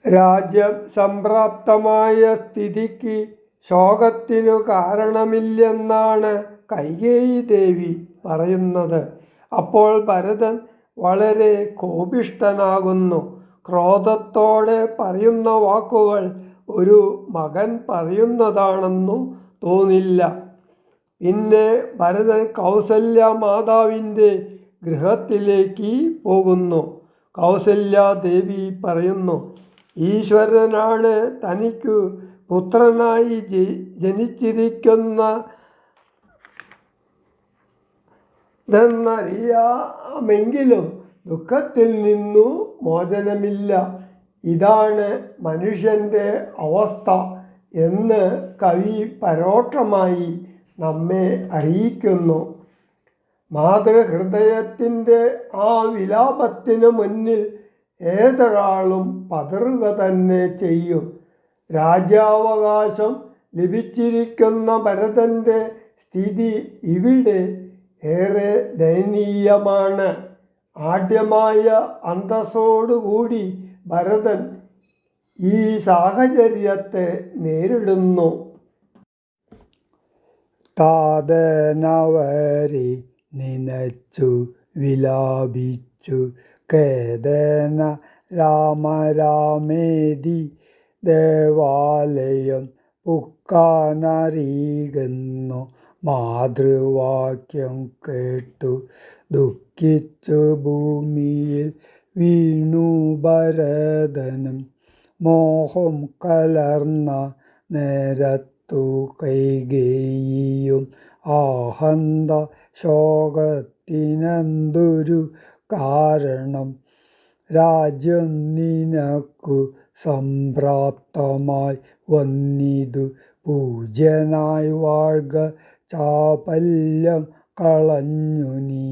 രാജ്യം സംപ്രാപ്തമായ സ്ഥിതിക്ക് ശോകത്തിനു കാരണമില്ലെന്നാണ് കൈകേയി ദേവി പറയുന്നത്. അപ്പോൾ ഭരതൻ വളരെ കോപിഷ്ഠനാകുന്നു. ക്രോധത്തോടെ പറയുന്ന വാക്കുകൾ ഒരു മകൻ പറയുന്നതാണെന്നു തോന്നില്ല. പിന്നെ ഭരതൻ കൗസല്യ മാതാവിൻ്റെ ഗൃഹത്തിലേക്ക് പോകുന്നു. കൗസല്യാദേവി പറയുന്നു, ഈശ്വരനാണ് തനിക്കു പുത്രനായി ജനിച്ചിരിക്കുന്നതെന്നറിയാമെങ്കിലും ദുഃഖത്തിൽ നിന്നു മോചനമില്ല. ഇതാണ് മനുഷ്യൻ്റെ അവസ്ഥ എന്ന് കവി പരോക്ഷമായി നമ്മെ അറിയിക്കുന്നു. മാതൃഹൃദയത്തിൻ്റെ ആ വിലാപത്തിനു മുന്നിൽ ഏതൊരാളും പതറുക തന്നെ ചെയ്യും. രാജ്യാവകാശം ലഭിച്ചിരിക്കുന്ന ഭരതൻ്റെ സ്ഥിതി ഇവിടെ ഏറെ ദയനീയമാണ്. ആഢ്യമായ അന്തസ്സോടുകൂടി ഭരതൻ ഈ സാഹചര്യത്തെ നേരിടുന്നു. താതനവരെ നനച്ചു വിലാപിച്ചു ഖേദന രാമരാമേതി ദേവാലയം പുക്കാനറിയുന്നു. മാതൃവാക്യം കേട്ടു ദുഃഖിച്ചു ഭൂമിയിൽ വീണു ഭരതനും. മോഹം കലർന്ന നേരത്തു കൈകേയിയും ആഹന്ത ശോകത്തിനെന്തൊരു കാരണം? രാജ്യം നിനക്കു സംപ്രാപ്തമായി വന്നിതു, പൂജ്യനായി വാഴ്ക, ചാപല്യം കളഞ്ഞു നീ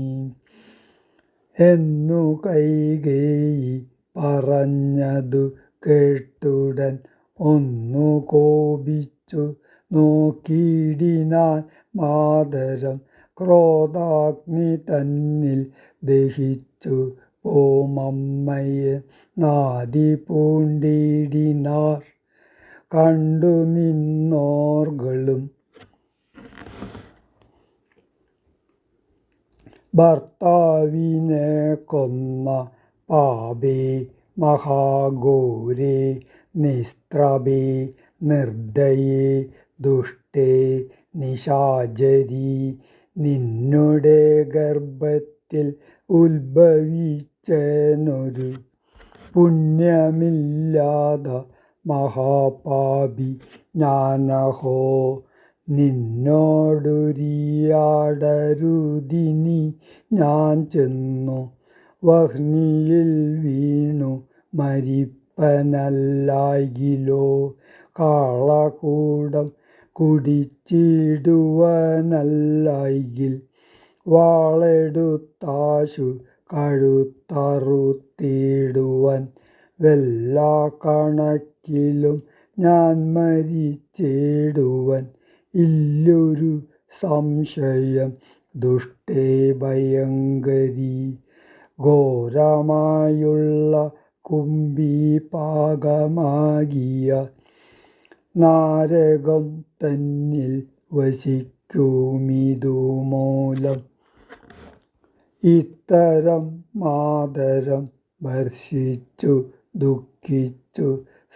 എന്നു കൈകേയി പറഞ്ഞതു കേട്ടുടൻ ഒന്നു കോപിച്ചു നോക്കിയിടിനാൻ മാതരം. ക്രോധാഗ്നി തന്നിൽ ദഹിച്ചു പോമമ്മയെ നാദി പൂണ്ടിടിനാർ കണ്ടു നിന്നോർകളും. ഭർത്താവിനെ കൊന്ന പാപേ മഹാഘോരേ നിസ്ത്രപേ നിർദ്ദയേ ദുഷ്ടേ നിശാചരീ, നിന്നുടെ ഗർഭത്തിൽ ഉത്ഭവിച്ചെനൊരു പുണ്യമില്ലാത മഹാപാപി ഞാനഹോ. നിന്നോടുരിയാടരുതിനി ഞാൻ ചെന്നു വഹ്നിയിൽ വീണു മരിപ്പനല്ലായികിലോ. കാളകൂടം കുടിച്ചിടുവനല്ലായികിൽ വാളെടുത്താശു കഴുത്തറുത്തിടുവൻ. വെല്ലാ കണക്കിലും ഞാൻ മരിച്ചിടുവൻ, ഇല്ലൊരു സംശയം ദുഷ്ടേ ഭയങ്കരീ. ഘോരമായുള്ള കുംഭീപാകമാകിയ നാരകം തന്നിൽ വസിക്കുമിതുമൂലം. ഇത്തരം മാതരം ഭർഷിച്ചു ദുഃഖിച്ചു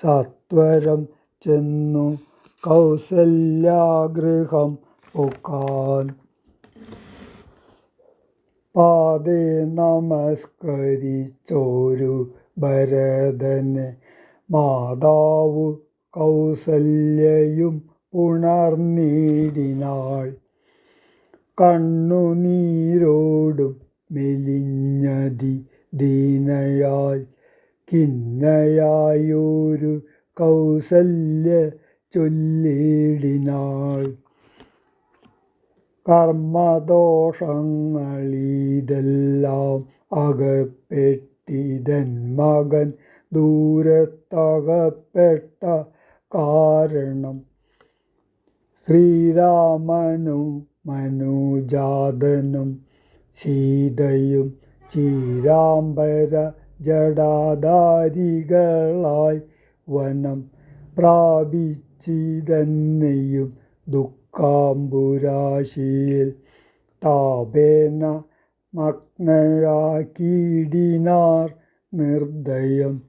സത്വരം ചെന്നു കൗസല്യാഗൃഹം പുക്കാൻ. പാദേ നമസ്കരിച്ചോരു ഭരതനെ മാതാവു കൗസല്യയും ഉണർന്നിടിനാൾ. കണ്ണുനീരോടും മെലിഞ്ഞതി ദീനയായി ഖിന്നയായൊരു കൗസല്യ ചൊല്ലിടിനാൾ. കർമ്മദോഷങ്ങളിതെല്ലാം അകപ്പെട്ടിതൻ മകൻ ദൂരത്തകപ്പെട്ട കാരണം. ശ്രീരാമനും മനുജാതനും സീതയും ചീരാംബര ജടാധാരികളായി വനം പ്രാപിച്ചിതന്നെയും ദുഃഖാംബുരാശിയിൽ താപേന മഗ്നയാക്കിയിടിനാർ നിർദ്ദയം.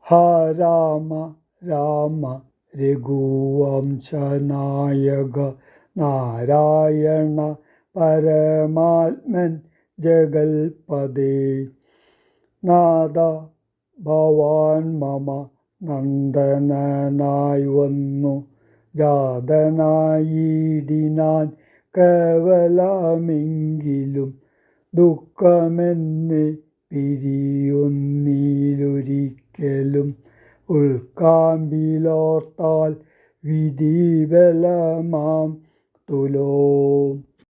ഹാ രാമ രാമ രഘുവംശനായക നാരായണ പരമാത്മൻ ജഗൽപദേ. നാഥ ഭവാൻ മമ നന്ദനനായി വന്നു ജാതനായിടിനാൻ കേവലമെങ്കിലും ദുഃഖമെന്നെ പിരിയൊന്നിലൊരിക്കലും. ഉൾക്കാമ്പിലോർത്താൽ വിധിബലമാം തുലോം